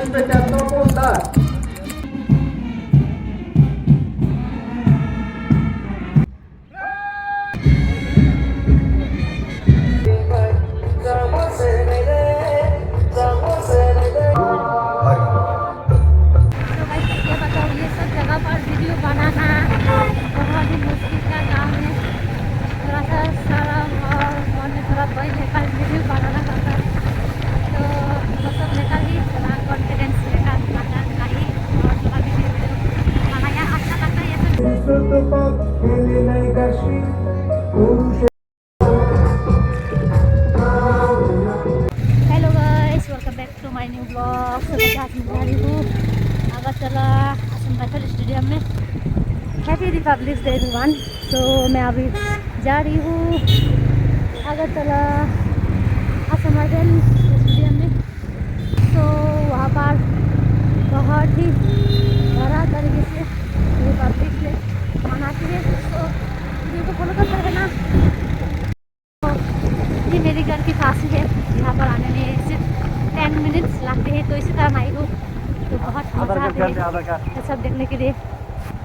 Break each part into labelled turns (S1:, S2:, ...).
S1: Specjalną punta.
S2: Hello guys, welcome back to my new blog. सुबह साथ में जा रही हूँ अगरतला असम राइफल स्टेडियम में। Happy republic day everyone. तो मैं अभी जा रही हूँ अगरतला असम राइफल स्टेडियम में। तो वहाँ पर बहुत ही बड़ा तरीके से रिपब्लिक डे मनाती है। तो वीडियो को फॉलो करते रहना। ये मेरे घर के पास ही है, यहाँ पर आने में सिर्फ 10 मिनट्स लगते हैं। तो इसी तरह आई हूँ तो बहुत मज़ा आता है ये सब देखने के लिए।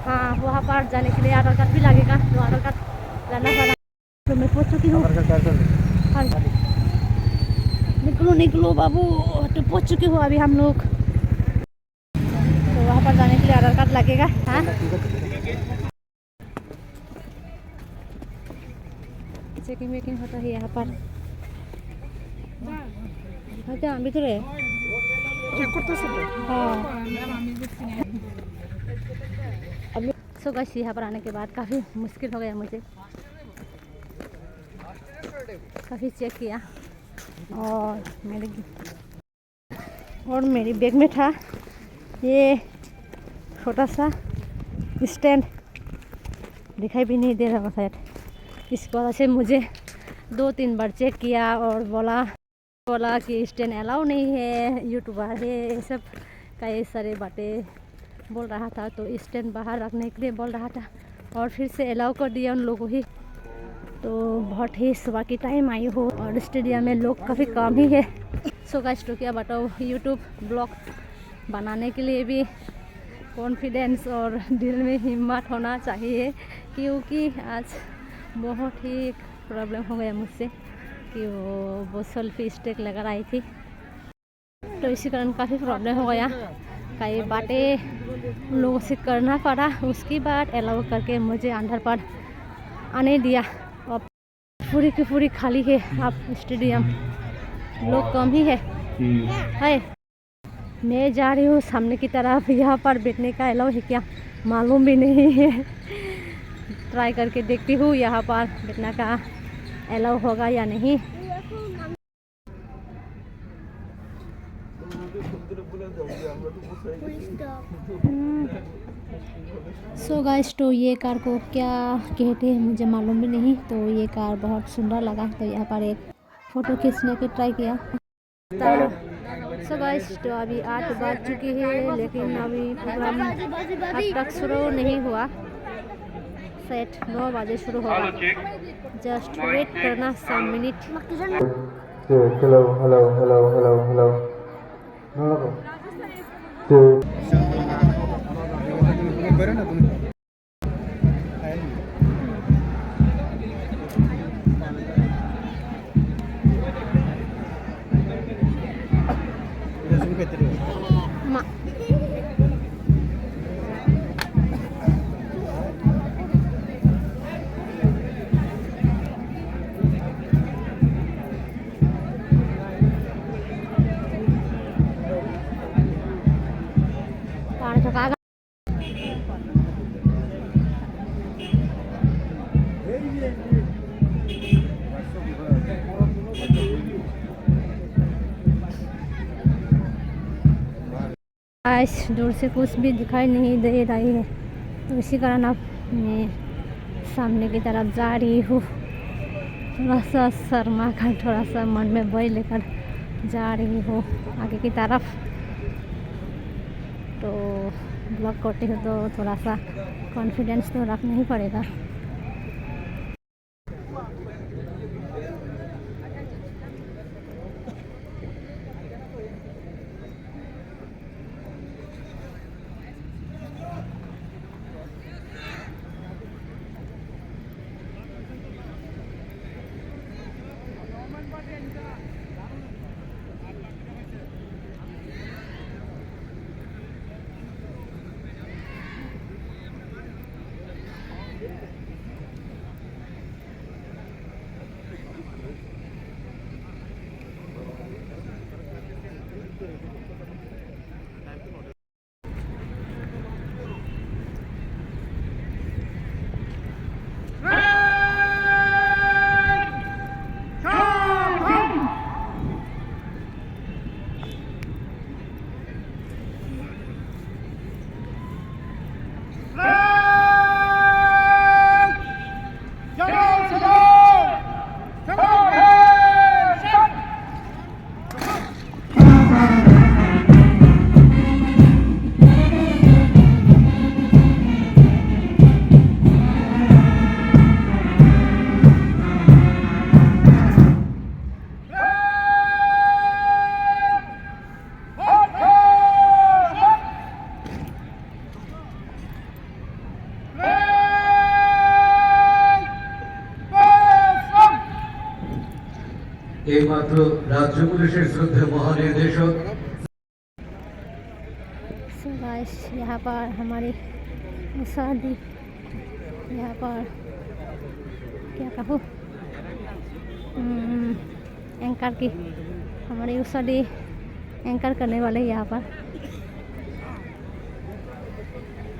S2: हाँ, वहाँ पर जाने के लिए आधार कार्ड भी लगेगा, तो आधार कार्ड लाना पड़ा। तो मैं पहुँच चुकी हूँ। हाँ, निकलो निकलो बाबू। तो पहुँच चुकी हूँ अभी हम लोग। तो वहाँ पर जाने के लिए आधार कार्ड लगेगा। हाँ, चेकिंग वेकिंग होता है यहाँ पर। हाँ, भीतर है। सो गाइस, यहाँ पर आने के बाद काफ़ी मुश्किल हो गया मुझे। काफ़ी चेक किया और मेरी बैग में था ये छोटा सा स्टैंड, दिखाई भी नहीं दे रहा शायद। इसकी वजह से मुझे 2-3 बार चेक किया और बोला कि स्टैंड अलाउ नहीं है, यूट्यूबर है, ये सब कई सारे बातें बोल रहा था। तो स्टैंड बाहर रखने के लिए बोल रहा था और फिर से अलाउ कर दिया उन लोगों ही। तो बहुत ही सुबह की टाइम आई हो और स्टेडियम में लोग काफ़ी कम ही है। सो गाइस, तो क्या बताओ, यूट्यूब ब्लॉग बनाने के लिए भी कॉन्फिडेंस और दिल में हिम्मत होना चाहिए, क्योंकि आज बहुत ही प्रॉब्लम हो गया मुझसे कि वो सेल्फी स्टिक लेकर आई थी। तो इसी कारण काफ़ी प्रॉब्लम हो गया, कई बातें लोगों से करना पड़ा। उसके बाद अलाउ करके मुझे अंदर पर आने दिया। और पूरी की पूरी खाली है अब स्टेडियम, लोग कम ही है। मैं जा रही हूँ सामने की तरफ। यहाँ पर बैठने का अलाउ है क्या मालूम भी नहीं है। ट्राई करके देखती हूँ यहाँ पर बैठने का अलाउ होगा या नहीं। सो गाइस, तो ये कार को क्या कहते हैं मुझे मालूम भी नहीं। तो ये कार बहुत सुंदर लगा, तो यहाँ पर एक फ़ोटो खींचने की ट्राई किया। सो गाइस, तो अभी 8 बज चुकी है, लेकिन अभी प्रोग्राम अब तक शुरू नहीं हुआ। शायद 9 बजे शुरू होगा। जस्ट वेट करना 7 minute.
S1: Hello, hello, hello, hello, hello.
S2: Ma. Para cho cá. आज दूर से कुछ भी दिखाई नहीं दे रही है, तो इसी कारण अब मैं सामने की तरफ जा रही हूँ। थोड़ा सा शर्मा कर, थोड़ा सा मन में भय लेकर जा रही हूँ आगे की तरफ। तो ब्लॉग करते हो तो थोड़ा सा कॉन्फिडेंस तो रखना ही पड़ेगा।
S3: এইমাত্র রাজ্য পুলিশের শ্রদ্ধেয় মহানির্দেশক।
S2: सो गाइस यहाँ पर हमारी शादी, यहाँ पर क्या कहूँ, एंकर की हमारी शादी एंकर करने वाले यहाँ पर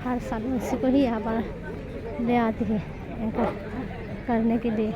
S2: हर साल उसी को ही यहाँ पर ले आती है एंकर करने के लिए।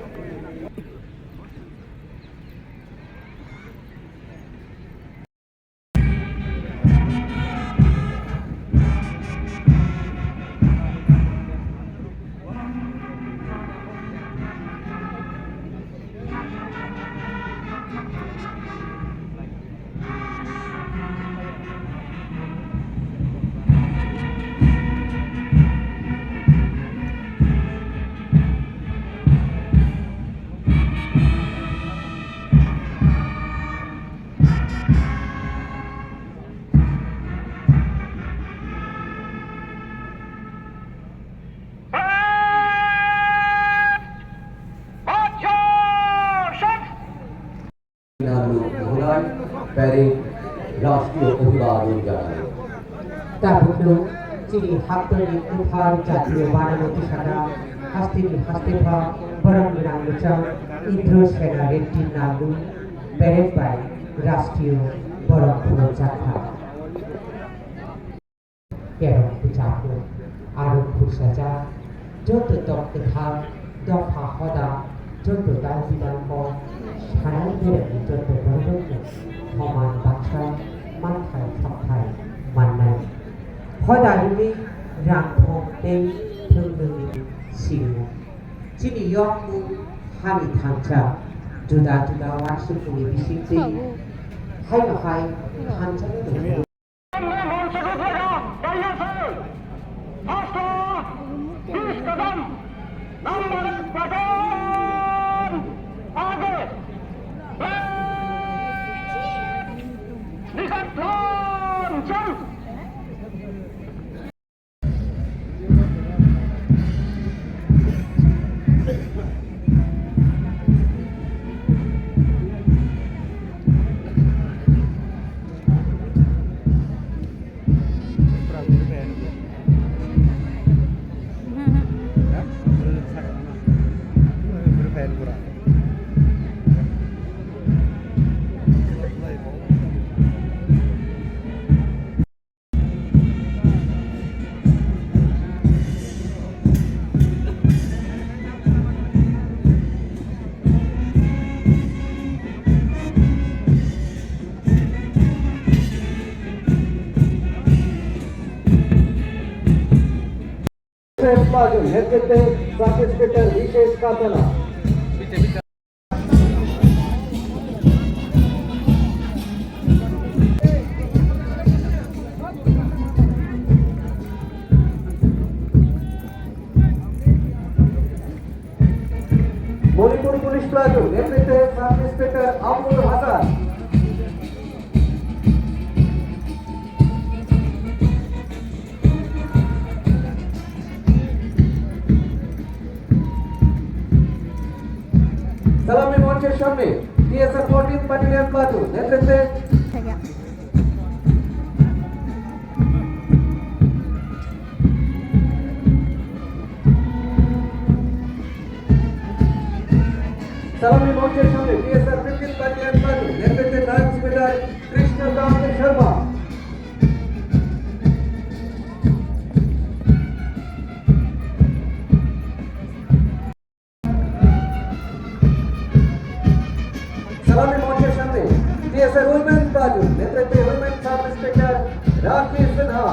S4: রাষ্ট্রীয় অভিবাদন জানায়। তার মধ্যেও যিনি হাততালি উদ্ধার জাতীয় বানানো পোশাকা হাস্তিনী হাস্তেভা বরং নামচাম ইন্দ্র সেনা রেড্ডির নাগু প্যারেড বাই রাষ্ট্রীয় বরং যাত্রা কেরম পুজাকো আরো খুশাজা যত দপ্তর দফা হদা যত দান বিধান কর সারাই বেড়ে যত বরবন্য সমান বাচ্চা মাথায় সপ্তাহে মান্নায় হদারুনি রামফং নেই থুংনুনি সিংহ যিনি ইয়ংমু হানি থানচা जुदा जुदा वार्षिकनि बिसिंजै हाय हाय थानचानि दं
S3: नेतृत्वे सब इंस्पेक्टर विशेष कातना मणिपुर पुलिस प्लाटून नेतृत्वे सब इंस्पेक्टर अब्दुल हसन सलामी मोर्चे सामने टीएसआर 14 बटालियन प्लाटून नेतृत्वे सलामी मोर्चे सामने टीएसआर 15 बटालियन प्लाटून नेतृत्वे नायब सूबेदार कृष्णकांत शर्मा सलामी मोर्चे सामने टीएसआर वुमेन प्लाटून नेतृत्वे वुमेन सब इंस्पेक्टर राखी सिन्हा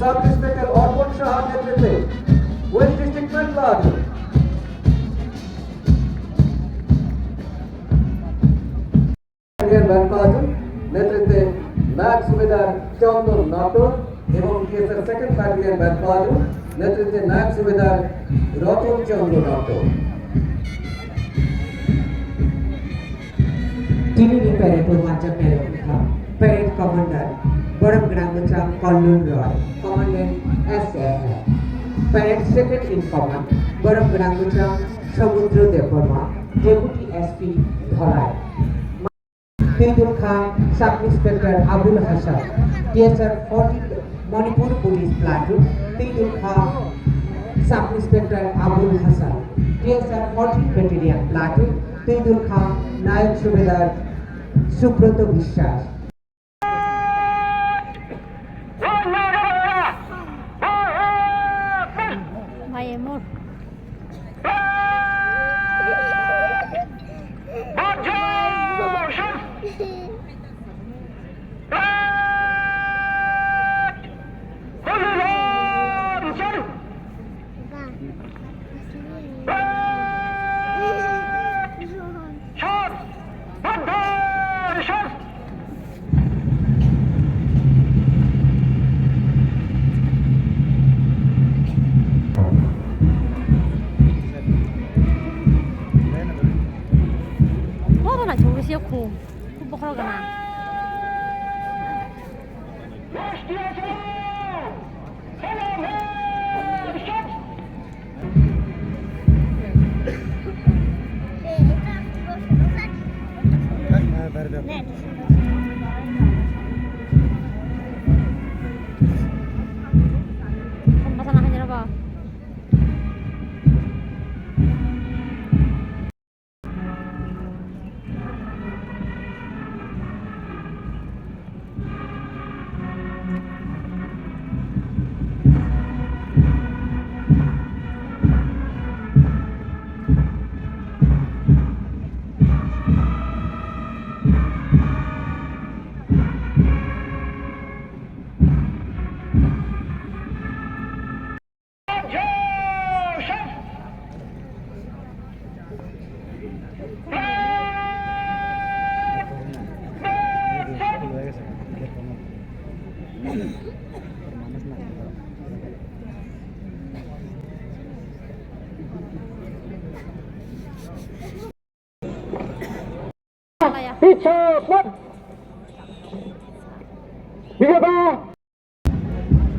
S3: सब इंस्पेक्टर अर्पण शाह नेतृत्वे वेस्ट डिस्ट्रिक्ट प्लाटून प्लाटून नेतृत्वे नायब सूबेदार चंदन नाटक एवं TSR second battalion bat platoon नेतृत्वे नायब सूबेदार रतन चंद्र नाटक
S4: TV parade matcha parade commander Baram Rangucham Kallun Roy, Commandant SAF. Parade Second in Command, Baram Rangucham Samudra Devarma, Deputy SP Dhalai. Tindul Khan, Sub-Inspector Abul Hassan, TSR 40 Manipur Police Platoon, Tindul Khan, Sub-Inspector Abul Hassan, TSR 40 Battalion Platoon, Tindul Khan, Nayak Subedar Subrata Vishwas.
S2: My amor. 뭐가 나 좋으시오 고 후보하러 가나 Pemasanan aja apa?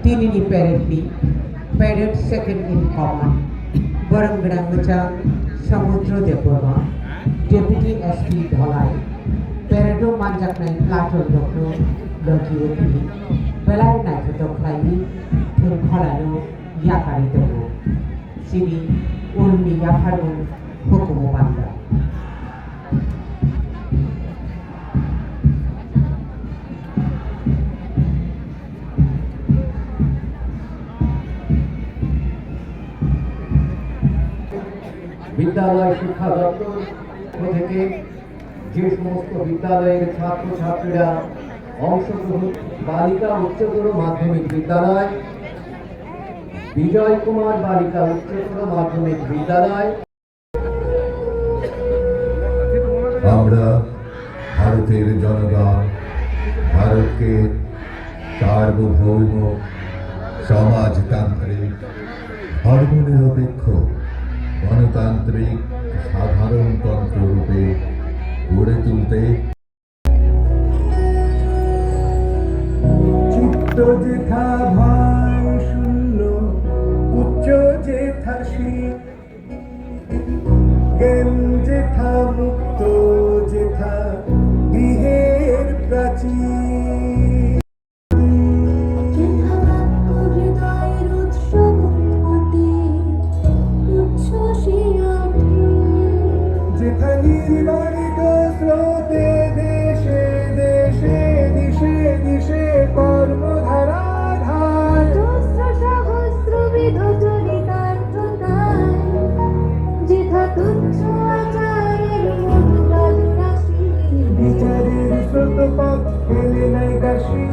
S4: Tinini Parade B, Parade Second in Command, Baram Rangucham Samudra Devarma, Deputy SP Dhalai, Parado Manjaknai Platoon Dr. Loki Upi, Belai Naito Klai, Tulkolano Yakari Dogo, Sini Ulmi Yakarun Hukumu Banda.
S3: বিদ্যালয় শিক্ষা দপ্তর থেকে যে সমস্ত বিদ্যালয়ের ছাত্রছাত্রীরা অংশগ্রহণ বালিকা উচ্চতর মাধ্যমিক বিদ্যালয়, বিজয় কুমার বালিকা উচ্চতর মাধ্যমিক বিদ্যালয়,
S1: আমরা ভারতের জনগণ ভারতকে সার্বভৌম সমাজতান্ত্রিক ধর্মনিরপেক্ষ গণতান্ত্রিক সাধারণতন্ত্র রূপে গড়ে তুলতে চিত্ত যেথা ভয় শূন্য উচ্চ যেথা শীত জ্ঞান যেথা মুক্ত যেথা গৃহের প্রাচীর যেথা নির্বাণিত স্রোতে দেশে দেশে দিশে দিশে কর্মধারা ধার
S5: সহস্র বিধ চরিতার্থতায় যেথা তুচ্ছ আচারের মধুরাজ রাশি
S1: বিচারের স্রোত পথ ফেলে নাই কাশি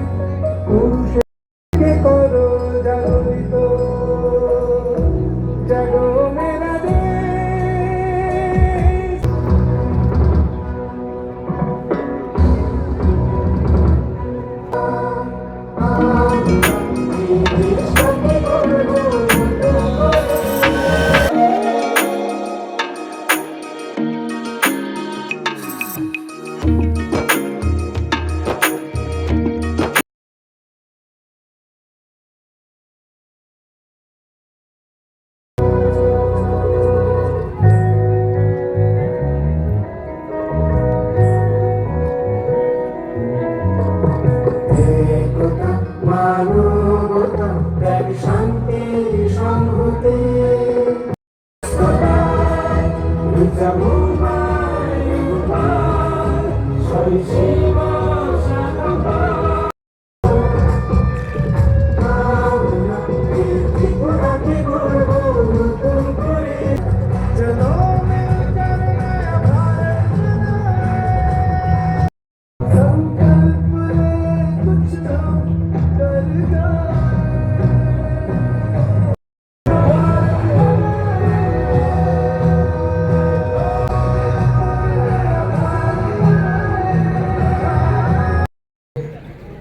S1: পুরুষকে করো জাগরিত জাগো মেরা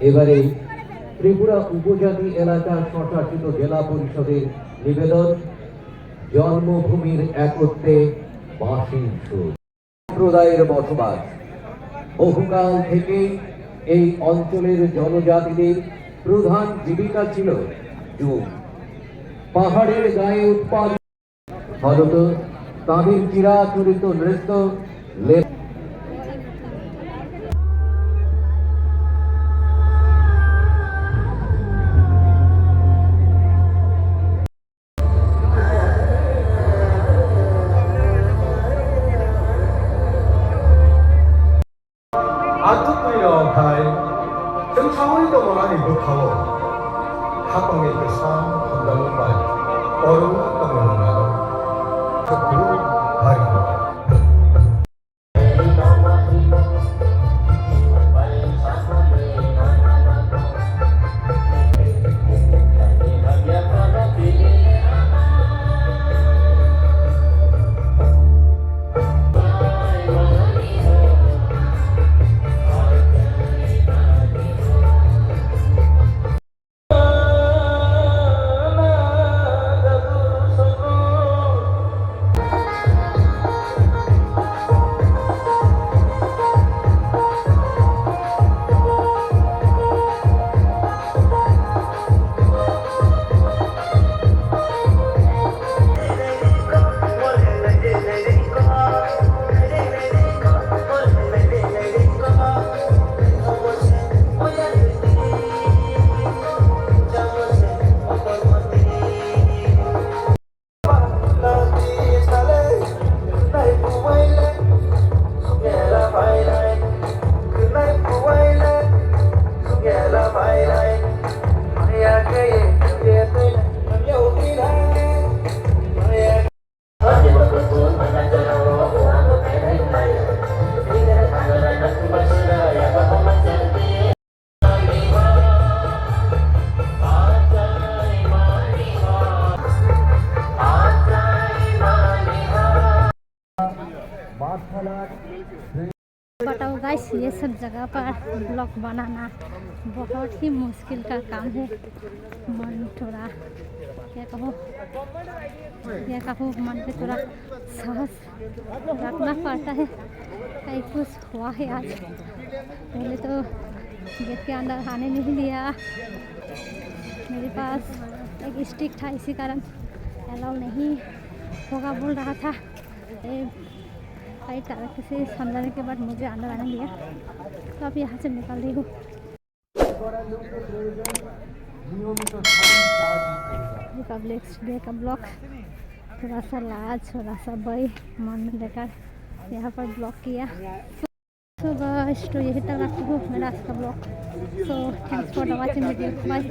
S3: এবারে ত্রিপুরা উপজাতি এলাকা স্বশাসিত জেলা পরিষদের নিবেদন জন্মভূমির একত্রে বাঁশির সুর। সম্প্রদায়ের বসবাস বহুকাল থেকেই এই অঞ্চলের জনজাতিদের প্রধান জীবিকা ছিল জুম। পাহাড়ের গায়ে উৎপাদিত ফলত তাদের চিরাচরিত নৃত্য
S6: 안토쿠이어카이 정창원이도 못하니 못하고 학공의 교상 건강문발 어려운 학공문화도 적극으로 발휘합니다.
S2: बताओ गाइस, ये सब जगह पर ब्लॉग बनाना बहुत ही मुश्किल का काम है। मन थोड़ा क्या कहो मन पे थोड़ा साहस रखना पड़ता है। कहीं कुछ हुआ है आज, पहले तो गेट के अंदर आने नहीं दिया। मेरे पास एक स्टिक था, इसी कारण अलाउ नहीं होगा बोल रहा था। कई तरह से समझाने के बाद मुझे अंदर आने दिया, तो अब यहाँ से निकल रही हूँ। रिपब्लिक डे का ब्लॉग थोड़ा सा लाज, थोड़ा सा भय मन में लेकर यहाँ पर ब्लॉग किया। सो बस तो यही तक रखती हूँ मेरा आज का blog. So thanks for the watching video, bye.